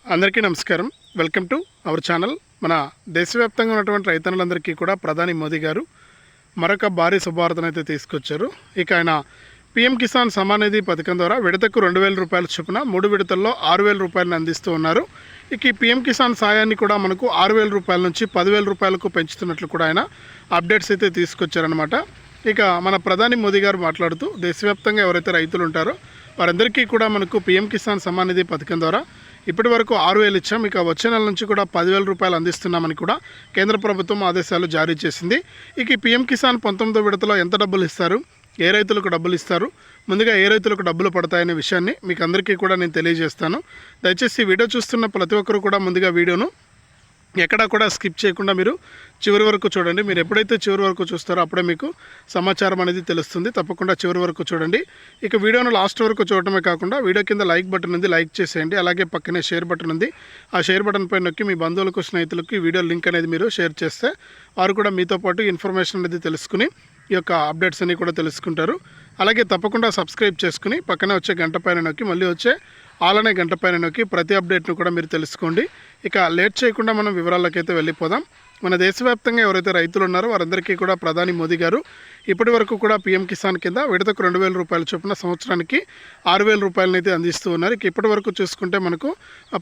అందరికీ నమస్కారం. Welcome to our channel. మన దేశవ్యాప్తంగా ఉన్నటువంటి రైతన్నులందరికీ కూడా ప్రధాని మోదీ గారు మరొక భారీ శుభవార్తను అయితే తీసుకొచ్చారు. ఇక ఆయన పీఎం కిసాన్ సమ్మాన్ నిధి పథకం ద్వారా విడతకు 2,000 రూపాయల చొప్పున 3 విడతల్లో 6,000 రూపాయలను అందిస్తూ ఉన్నారు. ఇక ఈ పీఎం కిసాన్ సాయాన్ని కూడా మనకు 6,000 రూపాయల నుంచి 10,000 రూపాయలకు పెంచుతున్నట్లు కూడా ఆయన అప్డేట్స్ అయితే తీసుకొచ్చారనమాట. ఇక మన ప్రధాని మోదీ గారు మాట్లాడుతూ దేశవ్యాప్తంగా ఎవరైతే రైతులు ఉంటారో వారందరికీ కూడా మనకు పీఎం కిసాన్ సమ్మాన్ నిధి పథకం ద్వారా ఇప్పటి వరకు 6,000 ఇచ్చాం. ఇక వచ్చే నెల నుంచి కూడా 10,000 రూపాయలు అందిస్తున్నామని కూడా కేంద్ర ప్రభుత్వం ఆదేశాలు జారీ చేసింది. ఇక ఈ పీఎం కిసాన్ 19వ విడతలో ఎంత డబ్బులు ఇస్తారు, ఏ రైతులకు డబ్బులు ఇస్తారు, ముందుగా ఏ రైతులకు డబ్బులు పడతాయనే విషయాన్ని మీకు అందరికీ కూడా నేను తెలియజేస్తాను. దయచేసి ఈ వీడియో చూస్తున్న ప్రతి ఒక్కరు కూడా ముందుగా వీడియోను ఎక్కడా కూడా స్కిప్ చేయకుండా మీరు చివరి వరకు చూడండి. మీరు ఎప్పుడైతే చివరి వరకు చూస్తారో అప్పుడే మీకు సమాచారం అనేది తెలుస్తుంది. తప్పకుండా చివరి వరకు చూడండి. ఇక వీడియోను లాస్ట్ వరకు చూడటమే కాకుండా వీడియో కింద లైక్ బటన్ ఉంది, లైక్ చేసేయండి. అలాగే పక్కనే షేర్ బటన్ ఉంది, ఆ షేర్ బటన్ పైన నొక్కి మీ బంధువులకు స్నేహితులకు ఈ వీడియో లింక్ అనేది మీరు షేర్ చేస్తే వారు కూడా మీతో పాటు ఇన్ఫర్మేషన్ అనేది తెలుసుకుని ఈ యొక్క అప్డేట్స్ అన్ని కూడా తెలుసుకుంటారు. అలాగే తప్పకుండా సబ్స్క్రైబ్ చేసుకుని పక్కనే వచ్చే గంట పైన నొక్కి మళ్ళీ వచ్చే ఆల్ అనే గంట పైన నొక్కి ప్రతి అప్డేట్ను కూడా మీరు తెలుసుకోండి. ఇక లేట్ చేయకుండా మనం వివరాలకైతే వెళ్ళిపోదాం. మన దేశవ్యాప్తంగా ఎవరైతే రైతులు ఉన్నారో వారందరికీ కూడా ప్రధాని మోదీ గారు ఇప్పటి వరకు కూడా పీఎం కిసాన్ కింద విడతకు 2,000 రూపాయల చొప్పున సంవత్సరానికి 6,000 రూపాయలను అయితే అందిస్తూ ఉన్నారు. ఇక ఇప్పటి వరకు చూసుకుంటే మనకు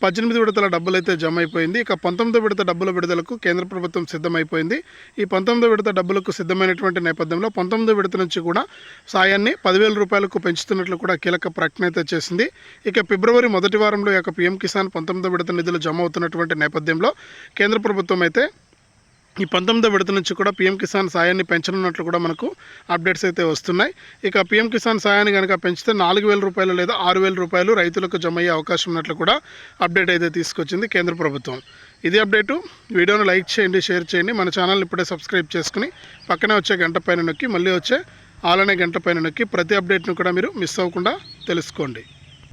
18 విడతల డబ్బులు అయితే జమ అయిపోయింది. ఇక 19వ విడత డబ్బుల విడుదలకు కేంద్ర ప్రభుత్వం సిద్ధమైపోయింది. ఈ 19వ విడత డబ్బులకు సిద్ధమైనటువంటి నేపథ్యంలో 19వ విడత నుంచి కూడా సాయాన్ని 10,000 రూపాయలకు పెంచుతున్నట్లు కూడా కీలక ప్రకటన అయితే చేసింది. ఇక ఫిబ్రవరి మొదటి వారంలో ఈ యొక్క పీఎం కిసాన్ 19వ విడత నిధులు జమ అవుతున్నటువంటి నేపథ్యంలో కేంద్ర ప్రభుత్వం అయితే ఈ 19వ విడత నుంచి కూడా పీఎం కిసాన్ సాయాన్ని పెంచనున్నట్లు కూడా మనకు అప్డేట్స్ అయితే వస్తున్నాయి. ఇక పీఎం కిసాన్ సాయాన్ని కనుక పెంచితే 4,000 రూపాయలు లేదా 6,000 రూపాయలు రైతులకు జమ అయ్యే అవకాశం ఉన్నట్లు కూడా అప్డేట్ అయితే తీసుకొచ్చింది కేంద్ర ప్రభుత్వం. ఇది అప్డేటు. వీడియోను లైక్ చేయండి, షేర్ చేయండి. మన ఛానల్ని ఇప్పుడే సబ్స్క్రైబ్ చేసుకుని పక్కనే వచ్చే గంట పైన నొక్కి మళ్ళీ వచ్చే ఆల్ అనే గంట పైన నొక్కి ప్రతి అప్డేట్ను కూడా మీరు మిస్ అవ్వకుండా తెలుసుకోండి.